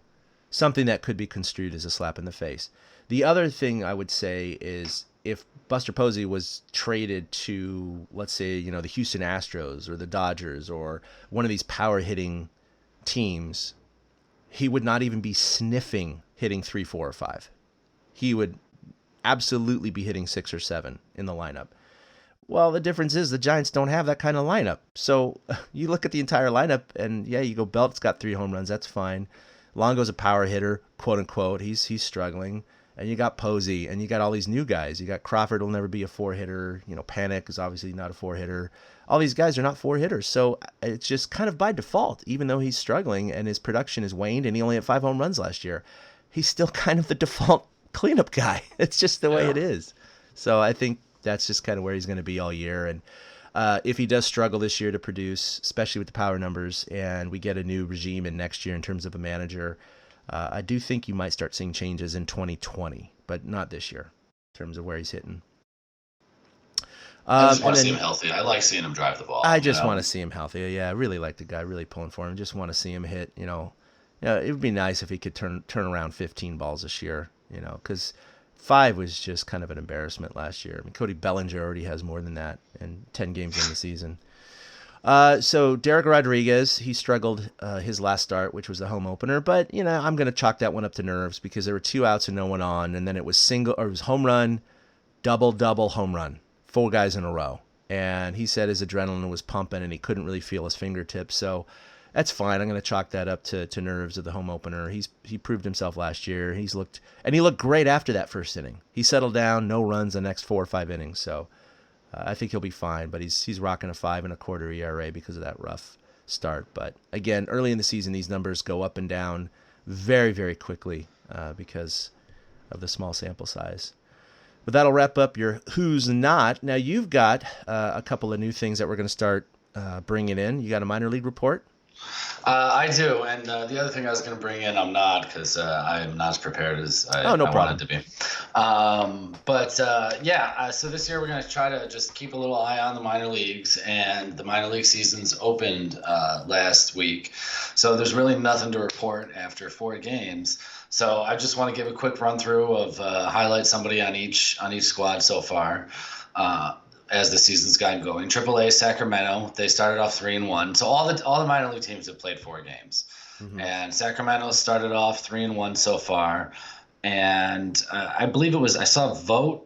something that could be construed as a slap in the face. The other thing I would say is if Buster Posey was traded to, let's say, the Houston Astros or the Dodgers or one of these power-hitting teams, he would not even be sniffing hitting 3, 4, or 5. He would absolutely be hitting 6 or 7 in the lineup. Well, the difference is the Giants don't have that kind of lineup. So you look at the entire lineup, and you go, Belt's got 3 home runs. That's fine. Longo's a power hitter, quote unquote. He's struggling. And you got Posey, and you got all these new guys. You got Crawford will never be a 4-hitter. Panik is obviously not a 4-hitter. All these guys are not 4-hitters. So it's just kind of by default, even though he's struggling and his production has waned and he only had 5 home runs last year, he's still kind of the default cleanup guy. It's just the way it is. So I think That's just kind of where he's going to be all year. And if he does struggle this year to produce, especially with the power numbers, and we get a new regime in next year in terms of a manager, I do think you might start seeing changes in 2020, but not this year in terms of where he's hitting.
I just want to see him healthy. I like seeing him drive the ball.
I just want to see him healthy. Yeah, I really like the guy, really pulling for him. Just want to see him hit, it would be nice if he could turn around 15 balls this year, because 5 was just kind of an embarrassment last year. I mean, Cody Bellinger already has more than that in 10 games in the season. So Derek Rodriguez, he struggled his last start, which was the home opener, but I'm going to chalk that one up to nerves because there were 2 outs and no one on, and then it was home run, double home run, 4 guys in a row. And he said his adrenaline was pumping and he couldn't really feel his fingertips. So that's fine. I'm going to chalk that up to nerves of the home opener. He proved himself last year. He looked great after that first inning. He settled down, no runs the next 4 or 5 innings. So I think he'll be fine. But he's rocking a 5.25 ERA because of that rough start. But again, early in the season, these numbers go up and down very, very quickly because of the small sample size. But that'll wrap up your Who's Not. Now, you've got a couple of new things that we're going to start bringing in. You got a minor league report?
I do. And the other thing I was going to bring in, I'm not, because I'm not as prepared as I wanted to be. So this year we're going to try to just keep a little eye on the minor leagues. And the minor league seasons opened last week. So there's really nothing to report after 4 games. So I just want to give a quick run through of highlight somebody on each squad so far as the season's gotten going. AAA Sacramento, they started off 3-1. So all the minor league teams have played 4 games, and Sacramento started off 3-1 so far. And I believe I saw Vogt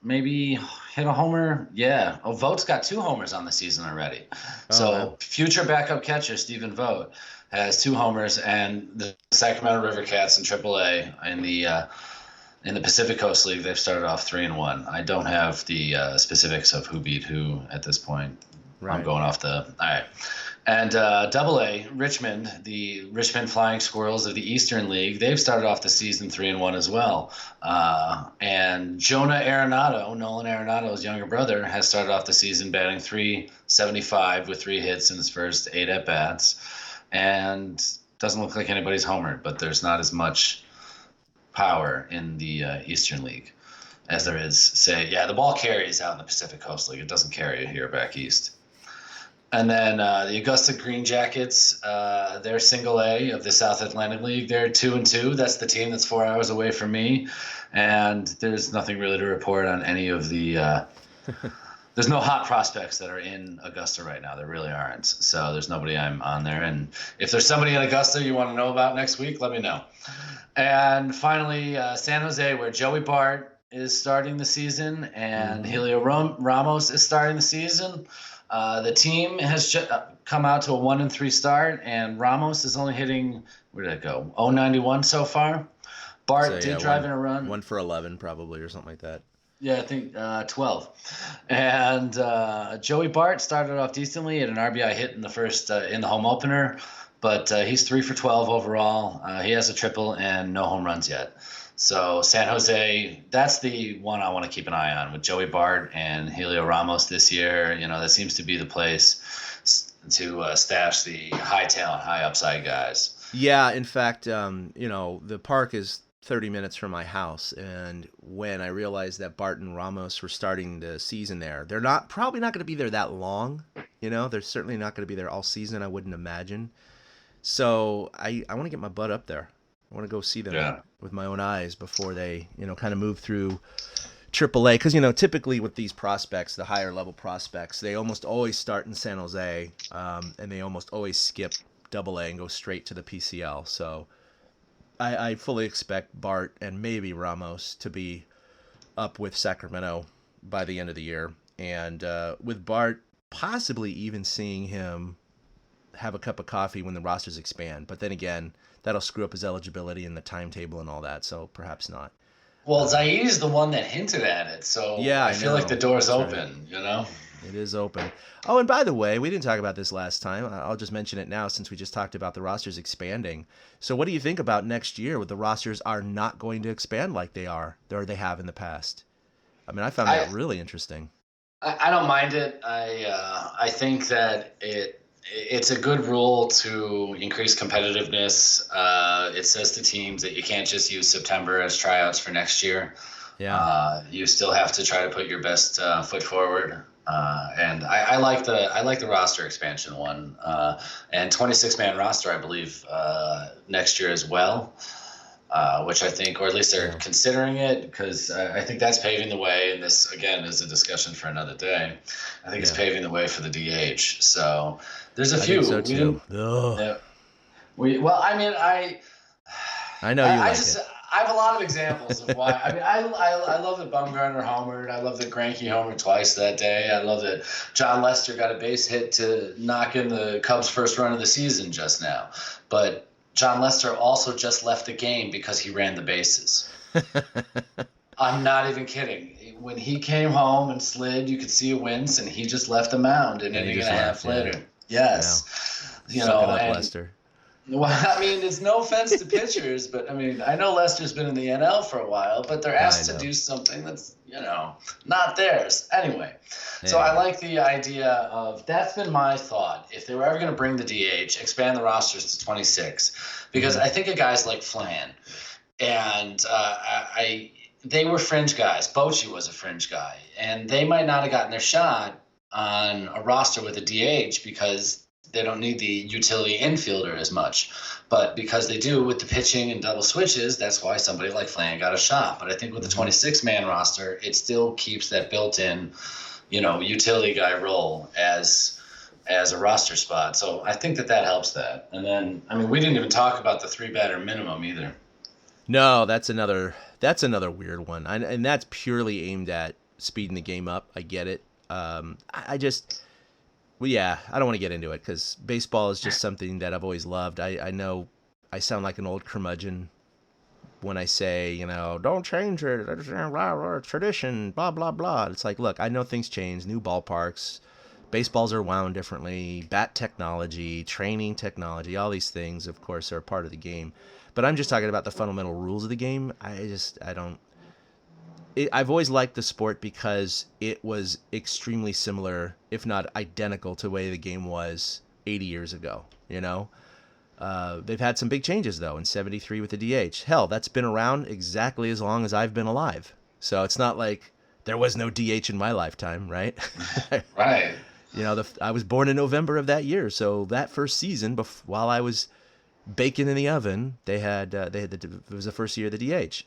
maybe hit a homer. Yeah. Oh, Vogt's got 2 homers on the season already. Wow. Future backup catcher Stephen Vogt has 2 homers, and the Sacramento River Cats in AAA in the Pacific Coast League, they've started off 3-1. I don't have the specifics of who beat who at this point. Right. I'm going off all right. And AA Richmond, the Richmond Flying Squirrels of the Eastern League, they've started off the season 3-1 as well. And Jonah Arenado, Nolan Arenado's younger brother, has started off the season batting .375 with 3 hits in his first 8 at bats. And doesn't look like anybody's homered, but there's not as much power in the Eastern League as there is, the ball carries out in the Pacific Coast League. It doesn't carry here back east. And then the Augusta Green Jackets, they're single A of the South Atlantic League. They're 2-2. That's the team that's 4 hours away from me. And there's nothing really to report on any of the there's no hot prospects that are in Augusta right now. There really aren't. So there's nobody I'm on there. And if there's somebody in Augusta you want to know about next week, let me know. And finally, San Jose, where Joey Bart is starting the season and Helio Ramos is starting the season. The team has come out to a 1-3 start, and Ramos is only hitting, where did it go? 091 so far. Bart did drive in a run.
1 for 11 probably, or something like that.
Yeah, I think 12. And Joey Bart started off decently at an RBI hit in the first in the home opener, but he's 3 for 12 overall. He has a triple and no home runs yet. So San Jose, that's the one I want to keep an eye on with Joey Bart and Helio Ramos this year. That seems to be the place to stash the high talent, high upside guys.
Yeah, in fact, the park is 30 minutes from my house, and when I realized that Bart and Ramos were starting the season there, they're probably not going to be there that long. They're certainly not going to be there all season, I wouldn't imagine. So I want to get my butt up there. I want to go see them with my own eyes before they, kind of move through AAA. Because, typically with these prospects, the higher level prospects, they almost always start in San Jose, and they almost always skip AA and go straight to the PCL. So I fully expect Bart and maybe Ramos to be up with Sacramento by the end of the year. And with Bart, possibly even seeing him have a cup of coffee when the rosters expand. But then again, that'll screw up his eligibility and the timetable and all that, so perhaps not.
Well, Zaidi's the one that hinted at it, so yeah, I feel like the door's open,
It is open. Oh, and by the way, we didn't talk about this last time. I'll just mention it now since we just talked about the rosters expanding. So what do you think about next year with the rosters are not going to expand like they are, or they have in the past? I mean, I found that really interesting.
I don't mind it. I think that it's a good rule to increase competitiveness. It says to teams that you can't just use September as tryouts for next year.
Yeah.
You still have to try to put your best foot forward. And I like the roster expansion one, and 26-man roster, I believe, next year as well. Which I think, or at least they're considering it, because I think that's paving the way. And this, again, is a discussion for another day. I think it's paving the way for the DH. So there's a few.
I think so too. I know you like it.
I have a lot of examples of why. I mean, I love that Bumgarner homered. I love that Greinke homered twice that day. I love that John Lester got a base hit to knock in the Cubs' first run of the season just now. But John Lester also just left the game because he ran the bases. I'm not even kidding. When he came home and slid, you could see a wince, and he just left the mound an inning and a half later. Yes.
You know, Lester.
Well, I mean, it's no offense to pitchers, but I mean, I know Lester's been in the NL for a while, but they're asked to do something that's, not theirs. Anyway, so I like the idea of, that's been my thought. If they were ever going to bring the DH, expand the rosters to 26, because I think of guys like Flan, and they were fringe guys. Bochy was a fringe guy, and they might not have gotten their shot on a roster with a DH because they don't need the utility infielder as much. But because they do with the pitching and double switches, that's why somebody like Flan got a shot. But I think with the 26-man roster, it still keeps that built-in, utility guy role as a roster spot. So I think that helps that. And then, I mean, we didn't even talk about the 3-batter minimum either. No,
that's another weird one. And that's purely aimed at speeding the game up. I get it. I don't want to get into it because baseball is just something that I've always loved. I know I sound like an old curmudgeon when I say, don't change it, tradition, blah, blah, blah. It's like, look, I know things change, new ballparks, baseballs are wound differently, bat technology, training technology, all these things, of course, are a part of the game. But I'm just talking about the fundamental rules of the game. I've always liked the sport because it was extremely similar, if not identical, to the way the game was 80 years ago. They've had some big changes, though, in 73 with the DH. Hell, that's been around exactly as long as I've been alive. So it's not like there was no DH in my lifetime, right?
Right.
I was born in November of that year. So that first season, while I was baking in the oven, it was the first year of the DH.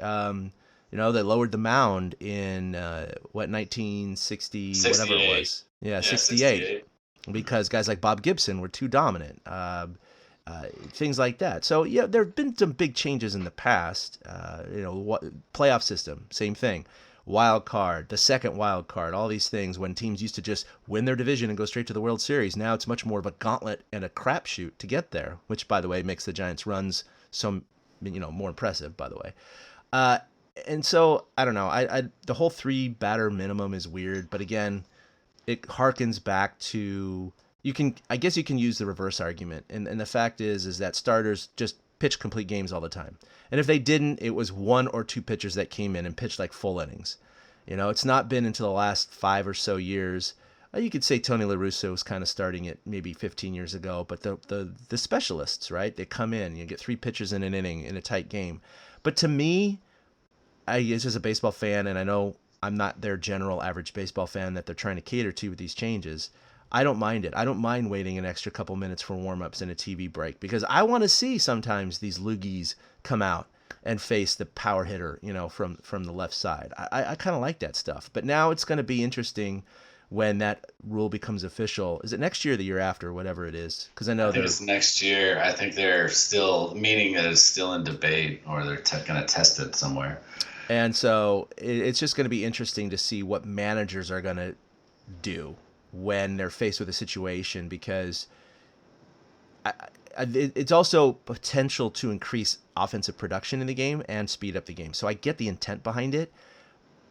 They lowered the mound in 1960, whatever it was. Yeah, 68. Because guys like Bob Gibson were too dominant. Things like that. So yeah, there have been some big changes in the past. Playoff system, same thing. Wild card, the second wild card, all these things. When teams used to just win their division and go straight to the World Series, now it's much more of a gauntlet and a crapshoot to get there. Which, by the way, makes the Giants' runs more impressive. By the way. And so, I don't know, the whole 3-batter minimum is weird, but again, it harkens back to, I guess you can use the reverse argument, and the fact is that starters just pitch complete games all the time. And if they didn't, it was 1 or 2 pitchers that came in and pitched like full innings. It's not been until the last 5 or so years, you could say Tony La Russa was kind of starting it maybe 15 years ago, but the specialists, right, they come in, you get 3 pitchers in an inning in a tight game. But to me, as a baseball fan, and I know I'm not their general average baseball fan that they're trying to cater to with these changes, I don't mind it. I don't mind waiting an extra couple minutes for warm-ups and a TV break because I want to see sometimes these loogies come out and face the power hitter, from the left side. I kind of like that stuff. But now it's going to be interesting when that rule becomes official. Is it next year or the year after, whatever it is? Because I think
it's next year. I think they're still, meaning that it's still in debate, or they're going to test it somewhere.
And so it's just going to be interesting to see what managers are going to do when they're faced with a situation, because it's also potential to increase offensive production in the game and speed up the game. So I get the intent behind it,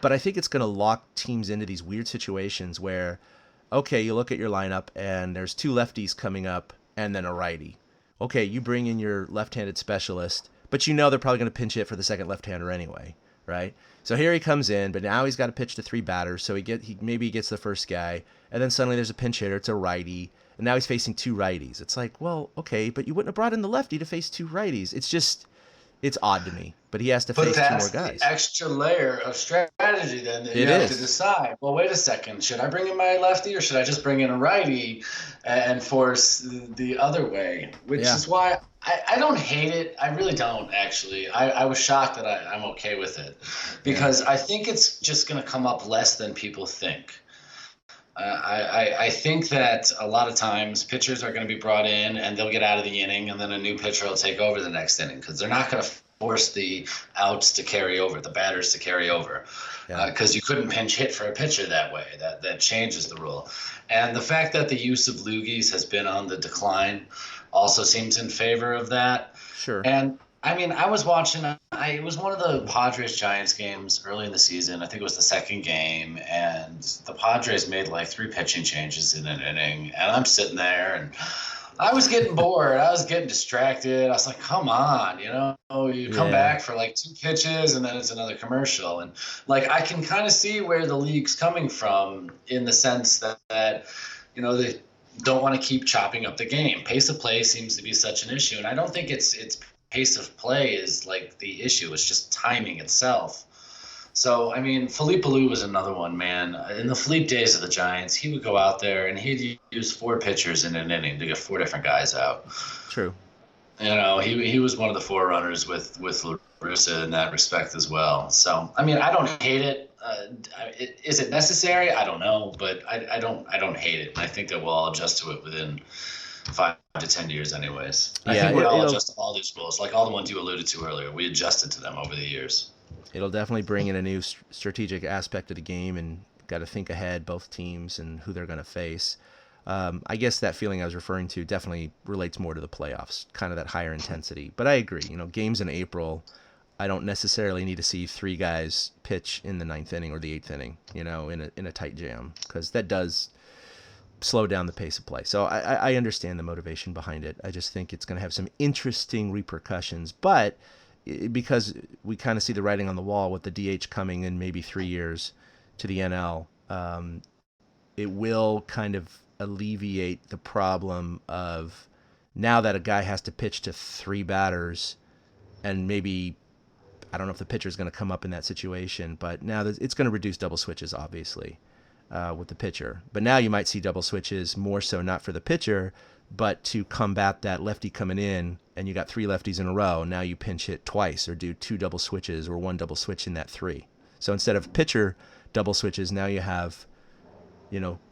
but I think it's going to lock teams into these weird situations where, okay, you look at your lineup and there's 2 lefties coming up and then a righty. Okay, you bring in your left-handed specialist, but they're probably going to pinch hit for the second left-hander anyway. right? So here he comes in, but now he's got to pitch to 3 batters. So maybe he gets the first guy, and then suddenly there's a pinch hitter. It's a righty, and now he's facing 2 righties. It's like, well, okay, but you wouldn't have brought in the lefty to face 2 righties. It's odd to me. But he has to face 2 more guys.
But that's the extra layer of strategy then that you have to decide. Well, wait a second. Should I bring in my lefty or should I just bring in a righty and force the other way? Which is why I don't hate it. I really don't, actually. I was shocked that I'm okay with it because I think it's just going to come up less than people think. I think that a lot of times pitchers are going to be brought in and they'll get out of the inning and then a new pitcher will take over the next inning because they're not going to force the outs to carry over, the batters to carry over, because you couldn't pinch hit for a pitcher that way. That changes the rule. And the fact that the use of loogies has been on the decline also seems in favor of that.
Sure.
And I mean, I was watching, it was one of the Padres-Giants games early in the season. I think it was the second game, and the Padres made like 3 pitching changes in an inning, and I'm sitting there, and I was getting bored. I was getting distracted. I was like, come on, you come back for like 2 pitches, and then it's another commercial. And like, I can kind of see where the league's coming from in the sense that they don't want to keep chopping up the game. Pace of play seems to be such an issue, and I don't think it's pace of play is like the issue. It's just timing itself. So, I mean, Felipe Alou was another one, man. In the Felipe days of the Giants, he would go out there and he'd use 4 pitchers in an inning to get 4 different guys out.
True.
He was one of the forerunners with La Russa in that respect as well. So, I mean, I don't hate it. Is it necessary? I don't know, but I don't hate it. I think that we'll all adjust to it within 5 to 10 years anyways. I think we all adjust to all these rules, like all the ones you alluded to earlier. We adjusted to them over the years.
It'll definitely bring in a new strategic aspect of the game, and got to think ahead, both teams, and who they're going to face. I guess that feeling I was referring to definitely relates more to the playoffs, kind of that higher intensity. But I agree, games in April, I don't necessarily need to see 3 guys pitch in the 9th inning or the 8th inning, in a tight jam, because that does slow down the pace of play. So I understand the motivation behind it. I just think it's going to have some interesting repercussions, but because we kind of see the writing on the wall with the DH coming in maybe 3 years to the NL, it will kind of alleviate the problem of now that a guy has to pitch to 3 batters, and maybe, I don't know if the pitcher is going to come up in that situation, but now it's going to reduce double switches, obviously, with the pitcher. But now you might see double switches more so not for the pitcher, but to combat that lefty coming in, and you got 3 lefties in a row, now you pinch hit twice or do 2 double switches or 1 double switch in that 3. So instead of pitcher double switches, now you have,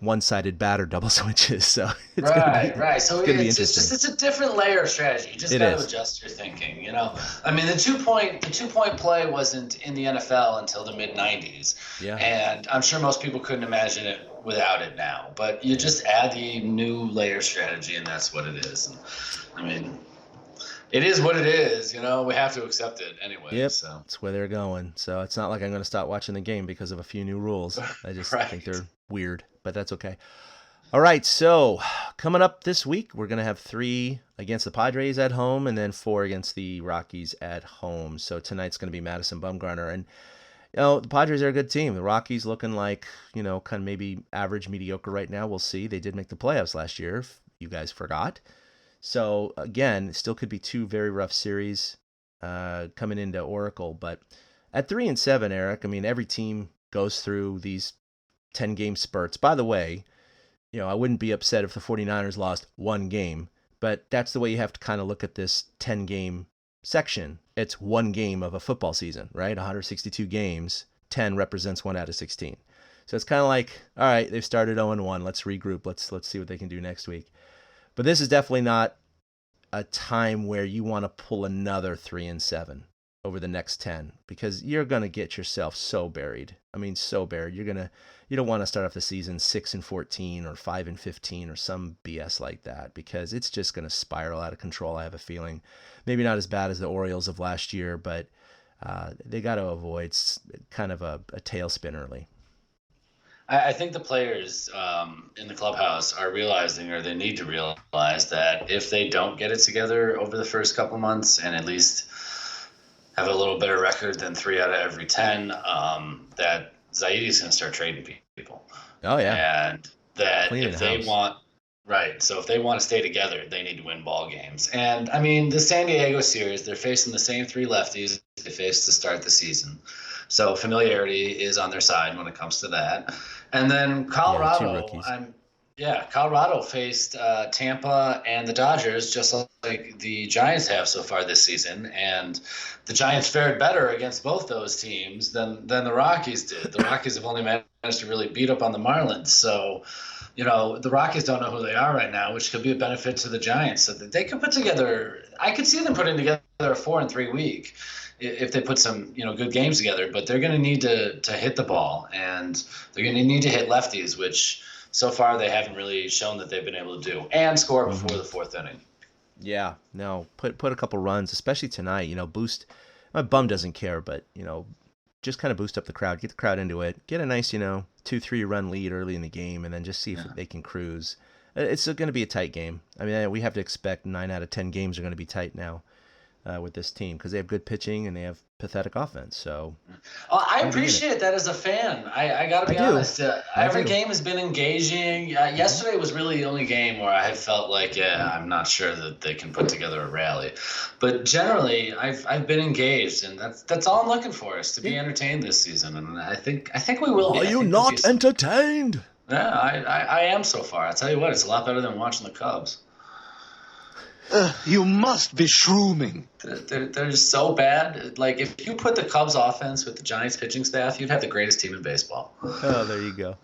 one-sided batter double switches. So it's
right. So
it's
it's a different layer of strategy. You just got to adjust your thinking. I mean, the two-point play wasn't in the NFL until the mid-90s. Yeah. And I'm sure most people couldn't imagine it without it now. But you just add the new layer strategy, and that's what it is. And, I mean, it is what it is. We have to accept it anyway.
Yep.
So
that's where they're going. So it's not like I'm going to stop watching the game because of a few new rules. I just think they're weird, but that's okay. All right, so coming up this week, we're going to have 3 against the Padres at home and then 4 against the Rockies at home. So tonight's going to be Madison Bumgarner. And, the Padres are a good team. The Rockies looking like, kind of maybe average, mediocre right now. We'll see. They did make the playoffs last year, if you guys forgot. So, again, it still could be 2 very rough series coming into Oracle. But at 3-7, Eric, I mean, every team goes through these 10-game spurts. By the way, I wouldn't be upset if the 49ers lost 1 game, but that's the way you have to kind of look at this 10-game section. It's 1 game of a football season, right? 162 games, 10 represents 1 out of 16. So it's kind of like, all right, they've started 0-1. Let's regroup. Let's see what they can do next week. But this is definitely not a time where you want to pull another 3-7 over the next 10, because you're going to get yourself so buried. I mean, so buried. You don't want to start off the season 6-14 or 5-15 or some BS like that, because it's just going to spiral out of control. I have a feeling, maybe not as bad as the Orioles of last year, but they got to avoid kind of a tailspin early.
I think the players in the clubhouse are realizing, or they need to realize, that if they don't get it together over the first couple months and at least have a little better record than 3 out of every 10, that Zaidi's going to start trading people.
Oh, yeah.
And that
Cleaning
if they
house.
want, right, so if they want to stay together, they need to win ball games. And, I mean, the San Diego series, they're facing the same 3 lefties they faced to start the season. So familiarity is on their side when it comes to that. And then Colorado, Colorado faced Tampa and the Dodgers just like the Giants have so far this season, and the Giants fared better against both those teams than the Rockies did. The Rockies have only managed to really beat up on the Marlins, so the Rockies don't know who they are right now, which could be a benefit to the Giants. So that they could put together. I could see them putting together a 4-3 week if they put some good games together. But they're going to need to hit the ball, and they're going to need to hit lefties, which so far they haven't really shown that they've been able to do, and score before the 4th inning.
Yeah, no, put a couple runs, especially tonight. Boost. My bum doesn't care, but just kind of boost up the crowd, get the crowd into it, get a nice 2-3 run lead early in the game, and then just see if they can cruise. It's going to be a tight game. I mean, we have to expect 9 out of 10 games are going to be tight now with this team because they have good pitching and they have pathetic offense. So
I appreciate that as a fan. I got to be honest. Every game has been engaging. Yesterday was really the only game where I felt like, I'm not sure that they can put together a rally. But generally, I've been engaged, and that's all I'm looking for is to be entertained this season. And I think we will be.
Are you not entertained?
Yeah, I am so far. I tell you what, it's a lot better than watching the Cubs.
You must be shrooming.
They're so bad. Like, if you put the Cubs offense with the Giants pitching staff, you'd have the greatest team in baseball.
Oh, there you go.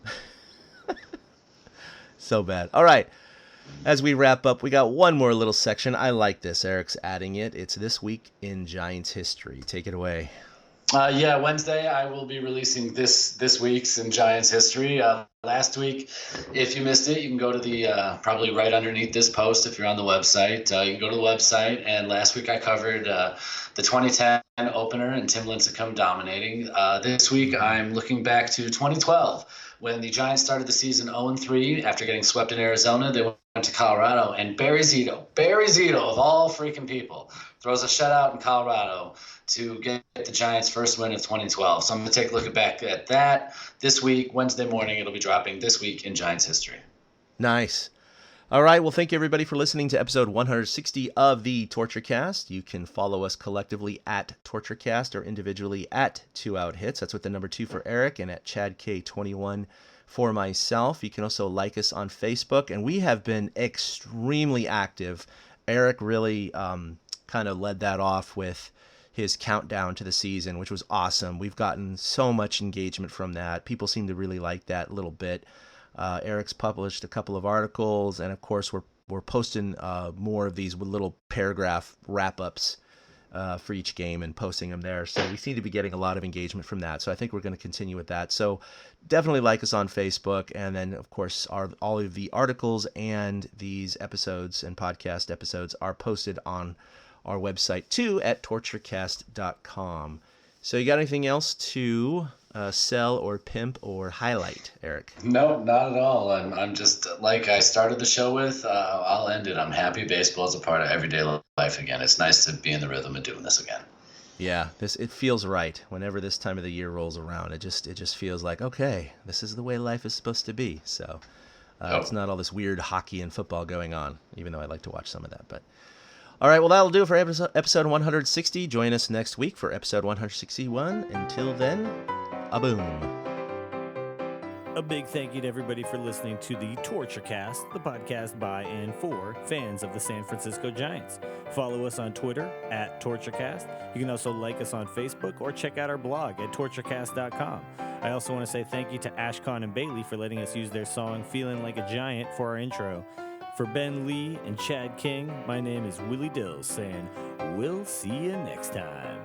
So bad. All right. As we wrap up, we got one more little section. I like this. Eric's adding it. It's This Week in Giants History. Take it away.
Wednesday I will be releasing this week's in Giants history. Last week, if you missed it, you can go to the probably right underneath this post if you're on the website. You can go to the website, and last week I covered the 2010 opener and Tim Lincecum dominating. This week I'm looking back to 2012 when the Giants started the season 0-3 after getting swept in Arizona. They went to Colorado, and Barry Zito of all freaking people, throws a shutout in Colorado to get the Giants' first win of 2012. So I'm going to take a look back at that this week, Wednesday morning. It'll be dropping This Week in Giants History.
Nice. All right. Well, thank you, everybody, for listening to episode 160 of the TortureCast. You can follow us collectively at TortureCast or individually at 2OutHits. That's with the number 2 for Eric and at ChadK21 for myself. You can also like us on Facebook, and we have been extremely active. Eric really kind of led that off with his countdown to the season, which was awesome. We've gotten so much engagement from that. People seem to really like that little bit. Eric's published a couple of articles, and of course we're posting more of these little paragraph wrap-ups for each game and posting them there. So we seem to be getting a lot of engagement from that. So I think we're going to continue with that. So definitely like us on Facebook, and then of course all of the articles and these episodes and podcast episodes are posted on our website too at torturecast.com. So you got anything else to sell or pimp or highlight, Eric?
No, not at all. I'm just like I started the show with. I'll end it. I'm happy baseball is a part of everyday life again. It's nice to be in the rhythm of doing this again.
Yeah, it feels right. Whenever this time of the year rolls around, it just feels like, okay, this is the way life is supposed to be. So it's not all this weird hockey and football going on, even though I like to watch some of that. But all right, well, that'll do it for episode 160. Join us next week for episode 161. Until then, a-boom.
A big thank you to everybody for listening to the TortureCast, the podcast by and for fans of the San Francisco Giants. Follow us on Twitter at TortureCast. You can also like us on Facebook or check out our blog at torturecast.com. I also want to say thank you to Ashcon and Bailey for letting us use their song Feeling Like a Giant for our intro. For Ben Lee and Chad King, my name is Willie Dills saying, we'll see you next time.